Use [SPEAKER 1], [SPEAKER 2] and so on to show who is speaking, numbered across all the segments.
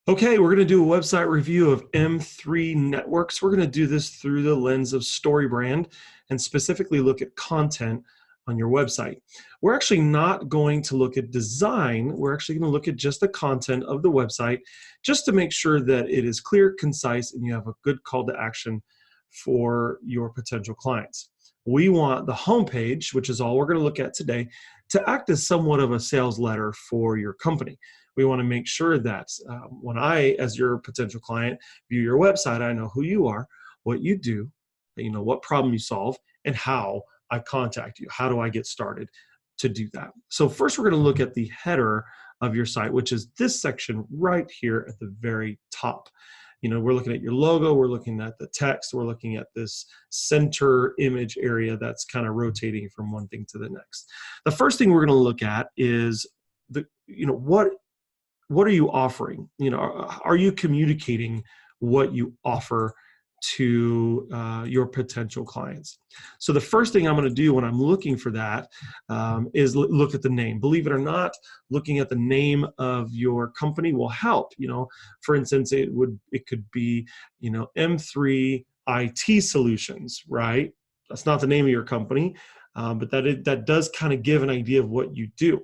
[SPEAKER 1] Okay, we're going to do a website review of M3 Networks. We're going to do this through the lens of StoryBrand and specifically look at content on your website. We're actually not going to look at design. We're actually going to look at just the content of the website just to make sure that it is clear, concise, and you have a good call to action for your potential clients. We want the homepage, which is all we're going to look at today, to act as somewhat of a sales letter for your company. We want to make sure that when I, as your potential client, view your website, I know who you are, what you do, what problem you solve, and how I contact you. How do I get started to do that? So first, we're going to look at the header of your site, which is this section right here at the very top. We're looking at your logo, we're looking at the text, we're looking at this center image area that's kind of rotating from one thing to the next. The first thing we're going to look at is what are you offering? Are you communicating what you offer to your potential clients? So the first thing I'm going to do when I'm looking for that is look at the name. Believe it or not, looking at the name of your company will help. For instance, it could be M3 IT Solutions, right? That's not the name of your company, but that does kind of give an idea of what you do.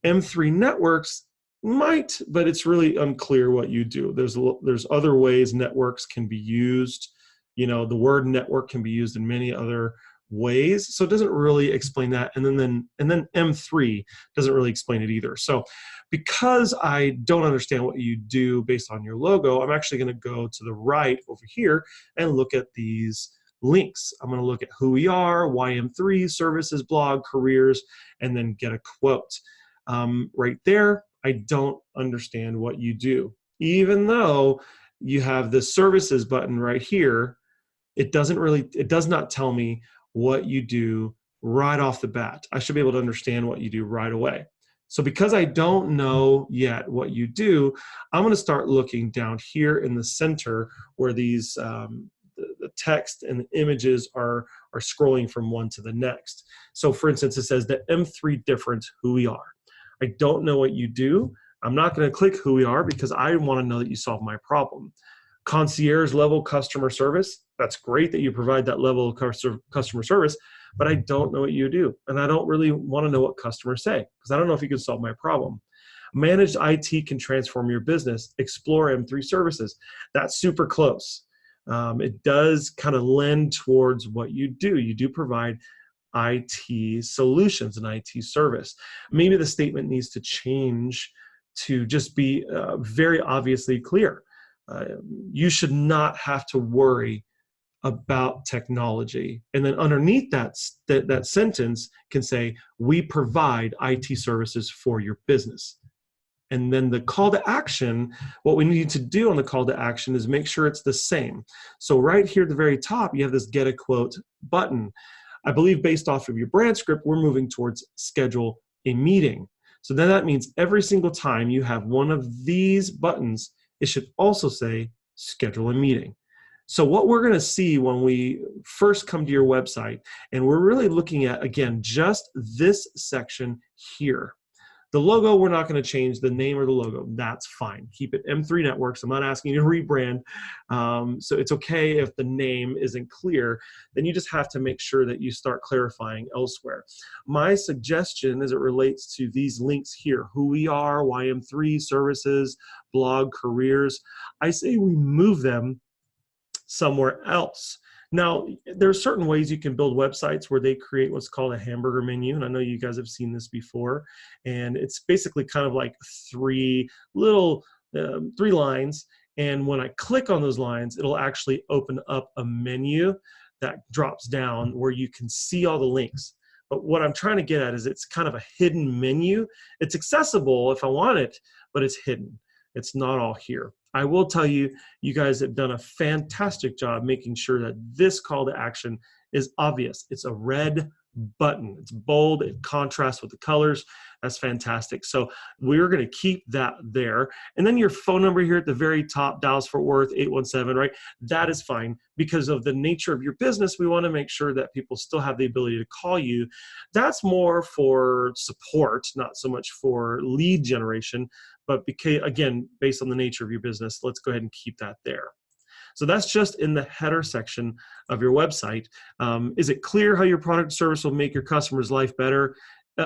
[SPEAKER 1] M3 Networks might, but it's really unclear what you do. There's other ways networks can be used. The word network can be used in many other ways, so it doesn't really explain that. And then M3 doesn't really explain it either. So because I don't understand what you do based on your logo, I'm actually going to go to the right over here and look at these links. I'm going to look at who we are, YM3, services, blog, careers, and then get a quote. Right there, I don't understand what you do. Even though you have the services button right here, it does not tell me what you do right off the bat. I should be able to understand what you do right away. So because I don't know yet what you do, I'm going to start looking down here in the center where these the text and the images are scrolling from one to the next. So for instance, it says the M3 difference, who we are. I don't know what you do. I'm not going to click who we are because I want to know that you solve my problem. Concierge level customer service, that's great that you provide that level of customer service, but I don't know what you do. And I don't really want to know what customers say because I don't know if you can solve my problem. Managed IT can transform your business. Explore M3 services. That's super close. It does kind of lend towards what you do. You do provide IT solutions and IT service. Maybe the statement needs to change to just be very obviously clear. You should not have to worry about technology. And then underneath that sentence can say, we provide IT services for your business. And then the call to action, what we need to do on the call to action is make sure it's the same. So right here at the very top, you have this get a quote button. I believe based off of your brand script, we're moving towards schedule a meeting. So then that means every single time you have one of these buttons, it should also say schedule a meeting. So what we're going to see when we first come to your website, and we're really looking at, again, just this section here. The logo, we're not going to change the name or the logo. That's fine. Keep it M3 Networks. I'm not asking you to rebrand. So it's okay if the name isn't clear. Then you just have to make sure that you start clarifying elsewhere. My suggestion as it relates to these links here, who we are, YM3, services, blog, careers, I say we move them somewhere else. Now, there are certain ways you can build websites where they create what's called a hamburger menu, and I know you guys have seen this before, and it's basically kind of like three lines, and when I click on those lines, it'll actually open up a menu that drops down where you can see all the links. But what I'm trying to get at is it's kind of a hidden menu. It's accessible if I want it, but it's hidden. It's not all here. I will tell you, you guys have done a fantastic job making sure that this call to action is obvious. It's a red button. It's bold, it contrasts with the colors. That's fantastic. So we're going to keep that there. And then your phone number here at the very top, Dallas-Fort Worth 817, right? That is fine because of the nature of your business. We want to make sure that people still have the ability to call you. That's more for support, not so much for lead generation. But because, again, based on the nature of your business, let's go ahead and keep that there. So that's just in the header section of your website. Is it clear how your product or service will make your customer's life better?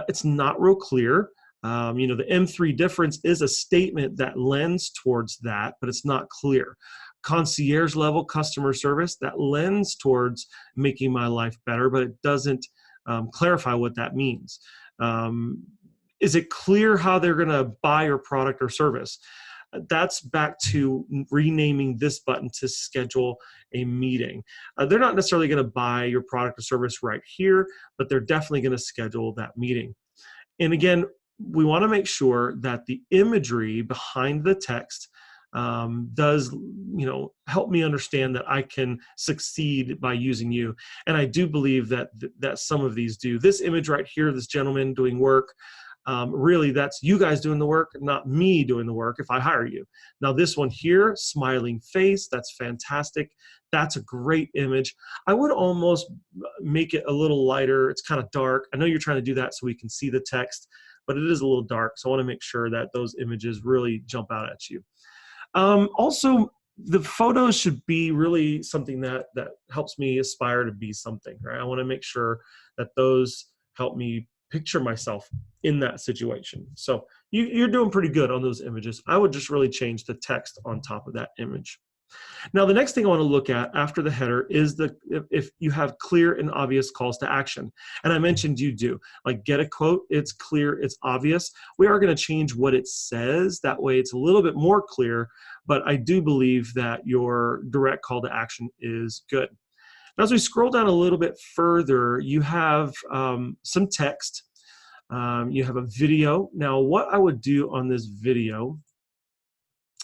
[SPEAKER 1] It's not real clear. The M3 difference is a statement that lends towards that, but it's not clear. Concierge level customer service, that lends towards making my life better, but it doesn't clarify what that means. Is it clear how they're going to buy your product or service? That's back to renaming this button to schedule a meeting. They're not necessarily going to buy your product or service right here, but they're definitely going to schedule that meeting. And again, we want to make sure that the imagery behind the text does, help me understand that I can succeed by using you. And I do believe that some of these do. This image right here, this gentleman doing work, really that's you guys doing the work, not me doing the work if I hire you. Now this one here, smiling face, that's fantastic. That's a great image. I would almost make it a little lighter. It's kind of dark. I know you're trying to do that so we can see the text, but it is a little dark. So I want to make sure that those images really jump out at you. Also, the photos should be really something that helps me aspire to be something, right? I want to make sure that those help me picture myself in that situation. So you're doing pretty good on those images. I would just really change the text on top of that image. Now, the next thing I want to look at after the header is if you have clear and obvious calls to action. And I mentioned you do. Like get a quote, it's clear, it's obvious. We are going to change what it says. That way it's a little bit more clear, but I do believe that your direct call to action is good. Now, as we scroll down a little bit further, you have some text. You have a video. Now, what I would do on this video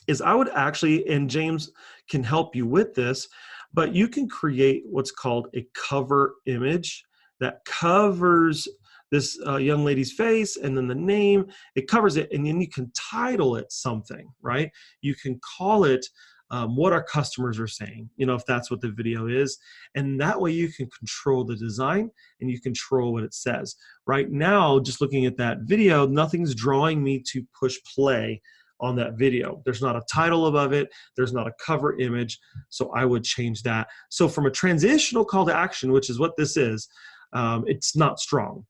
[SPEAKER 1] is I would actually, and James can help you with this, but you can create what's called a cover image that covers this young lady's face and then the name. It covers it, and then you can title it something, right? You can call it what our customers are saying, if that's what the video is. And that way you can control the design and you control what it says. Right now, just looking at that video, nothing's drawing me to push play on that video. There's not a title above it. There's not a cover image. So I would change that. So from a transitional call to action, which is what this is, it's not strong.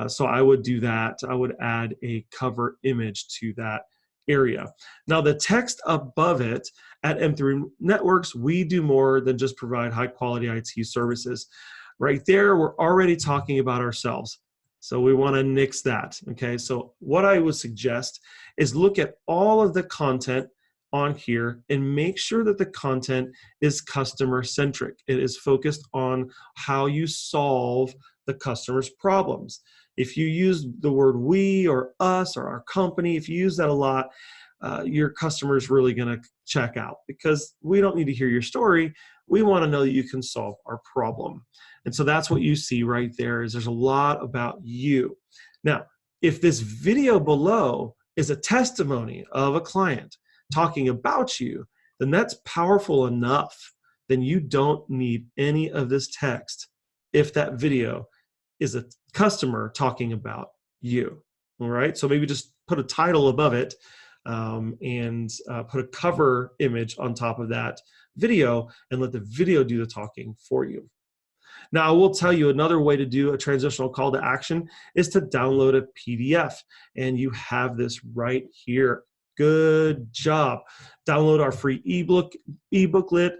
[SPEAKER 1] So I would do that. I would add a cover image to that area. Now the text above it, at M3 Networks, we do more than just provide high quality IT services. Right there, we're already talking about ourselves. So we want to nix that, okay? So what I would suggest is look at all of the content on here and make sure that the content is customer centric. It is focused on how you solve the customer's problems. If you use the word we or us or our company, if you use that a lot, your customer is really going to check out because we don't need to hear your story. We want to know that you can solve our problem. And so that's what you see right there is there's a lot about you. Now, if this video below is a testimony of a client talking about you, then that's powerful enough. Then you don't need any of this text if that video is a customer talking about you. All right, so maybe just put a title above it and put a cover image on top of that video and let the video do the talking for you. Now, I will tell you another way to do a transitional call to action is to download a PDF, and you have this right here. Good job. Download our free ebooklet,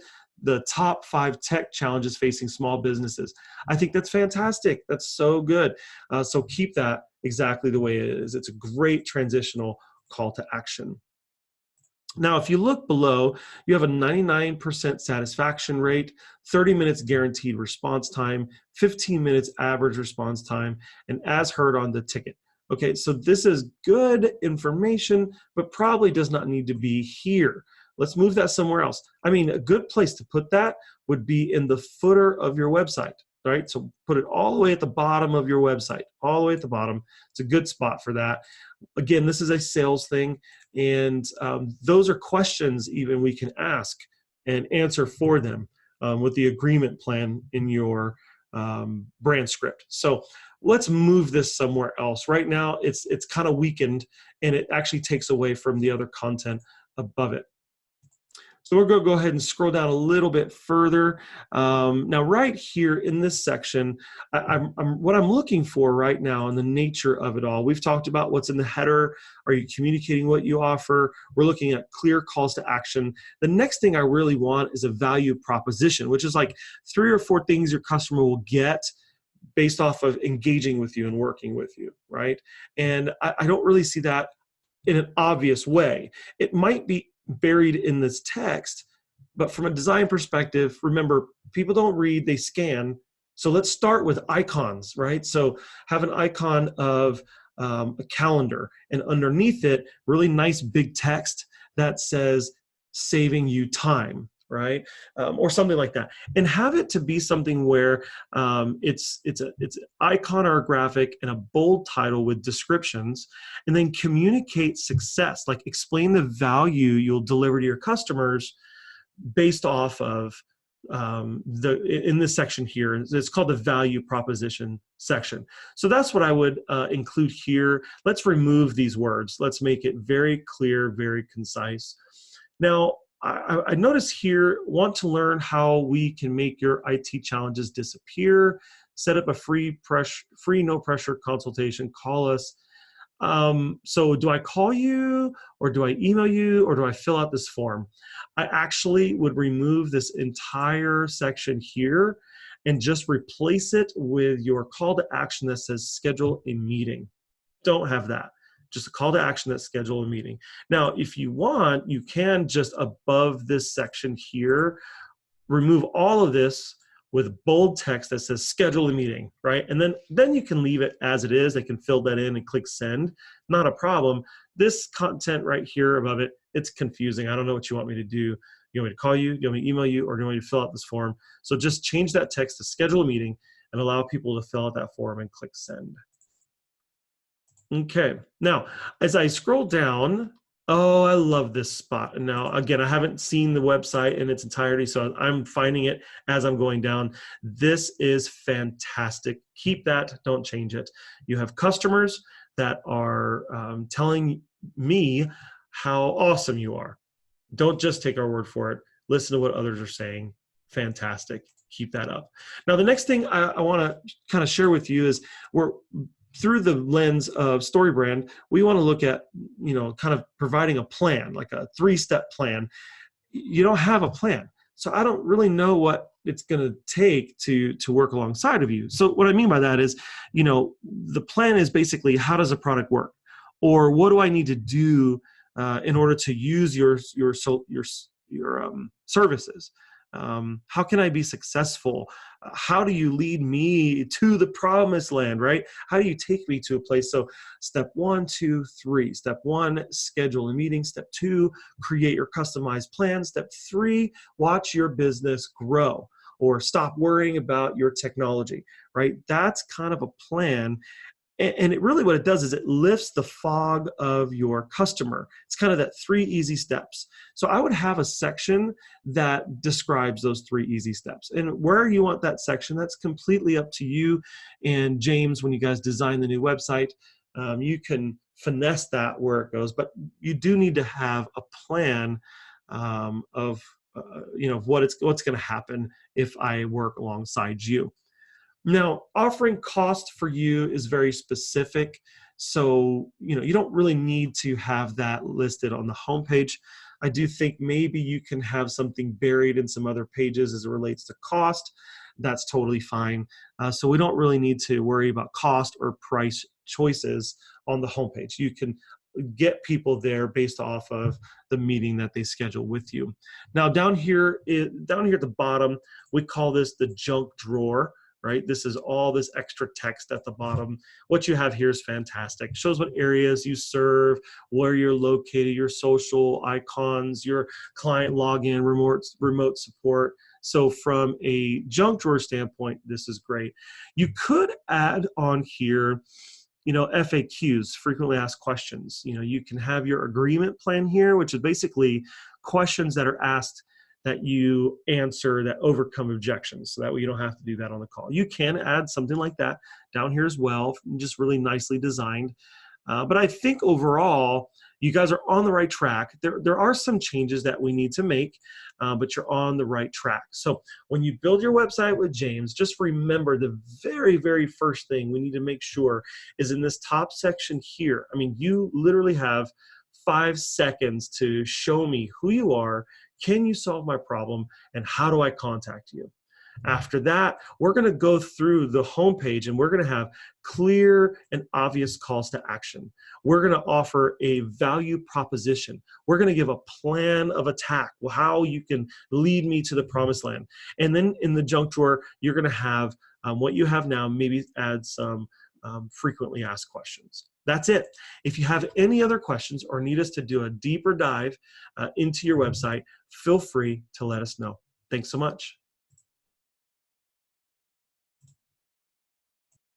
[SPEAKER 1] the top 5 tech challenges facing small businesses. I think that's fantastic. That's so good. So keep that exactly the way it is. It's a great transitional call to action. Now, if you look below, you have a 99% satisfaction rate, 30 minutes guaranteed response time, 15 minutes average response time, and as heard on the ticket. Okay, so this is good information, but probably does not need to be here. Let's move that somewhere else. I mean, a good place to put that would be in the footer of your website. right? So put it all the way at the bottom of your website, all the way at the bottom. It's a good spot for that. Again, this is a sales thing, and those are questions even we can ask and answer for them with the agreement plan in your brand script. So let's move this somewhere else. Right now, it's kind of weakened, and it actually takes away from the other content above it. So we're going to go ahead and scroll down a little bit further. Now, right here in this section, what I'm looking for right now in the nature of it all, we've talked about what's in the header. Are you communicating what you offer? We're looking at clear calls to action. The next thing I really want is a value proposition, which is like 3 or 4 things your customer will get based off of engaging with you and working with you, right? And I don't really see that in an obvious way. It might be buried in this text, but from a design perspective, remember, people don't read, they scan. So let's start with icons, right? So have an icon of a calendar, and underneath it, really nice big text that says saving you time, right? Or something like that. And have it to be something where it's an icon or a graphic and a bold title with descriptions, and then communicate success, like explain the value you'll deliver to your customers based off of in this section here. It's called the value proposition section. So that's what I would include here. Let's remove these words. Let's make it very clear, very concise. Now, I notice here, want to learn how we can make your IT challenges disappear. Set up a free no pressure consultation. Call us. So do I call you, or do I email you, or do I fill out this form? I actually would remove this entire section here and just replace it with your call to action that says schedule a meeting. Don't have that. Just a call to action that schedule a meeting. Now, if you want, you can just above this section here, remove all of this with bold text that says schedule a meeting, right? And then you can leave it as it is. They can fill that in and click send. Not a problem. This content right here above it, it's confusing. I don't know what you want me to do. You want me to call you? Do you want me to email you? Or do you want me to fill out this form? So just change that text to schedule a meeting and allow people to fill out that form and click send. Okay, now as I scroll down, oh, I love this spot. And now, again, I haven't seen the website in its entirety, so I'm finding it as I'm going down. This is fantastic. Keep that, don't change it. You have customers that are telling me how awesome you are. Don't just take our word for it. Listen to what others are saying. Fantastic. Keep that up. Now, the next thing I want to kind of share with you is through the lens of StoryBrand, we want to look at, kind of providing a plan, like a 3-step plan. You don't have a plan. So I don't really know what it's going to take to work alongside of you. So what I mean by that is, the plan is basically, how does a product work? Or what do I need to do in order to use your services? How can I be successful? How do you lead me to the promised land, right? How do you take me to a place? So step 1, 2, 3. Step 1, schedule a meeting. Step 2, create your customized plan. Step 3, watch your business grow, or stop worrying about your technology, right? That's kind of a plan. And it really, what it does is it lifts the fog of your customer. It's kind of that 3 easy steps. So I would have a section that describes those 3 easy steps. And where you want that section, that's completely up to you and James when you guys design the new website. You can finesse that where it goes, but you do need to have a plan of what's going to happen if I work alongside you. Now, offering cost for you is very specific. So, you don't really need to have that listed on the homepage. I do think maybe you can have something buried in some other pages as it relates to cost. That's totally fine. So we don't really need to worry about cost or price choices on the homepage. You can get people there based off of the meeting that they schedule with you. Now, down here at the bottom, we call this the junk drawer. right? This is all this extra text at the bottom. What you have here is fantastic. Shows what areas you serve, where you're located, your social icons, your client login, remote support. So from a junk drawer standpoint, this is great. You could add on here, FAQs, frequently asked questions. You can have your agreement plan here, which is basically questions that are asked that you answer that overcome objections. So that way you don't have to do that on the call. You can add something like that down here as well, just really nicely designed. But I think overall, you guys are on the right track. There are some changes that we need to make, but you're on the right track. So when you build your website with James, just remember the very, very first thing we need to make sure is in this top section here. I mean, you literally have 5 seconds to show me who you are, can you solve my problem, and how do I contact you? After that, we're going to go through the homepage and we're going to have clear and obvious calls to action. We're going to offer a value proposition. We're going to give a plan of attack, how you can lead me to the promised land. And then in the junk drawer, you're going to have what you have now, maybe add some frequently asked questions. That's it. If you have any other questions or need us to do a deeper dive into your website, feel free to let us know. Thanks so much.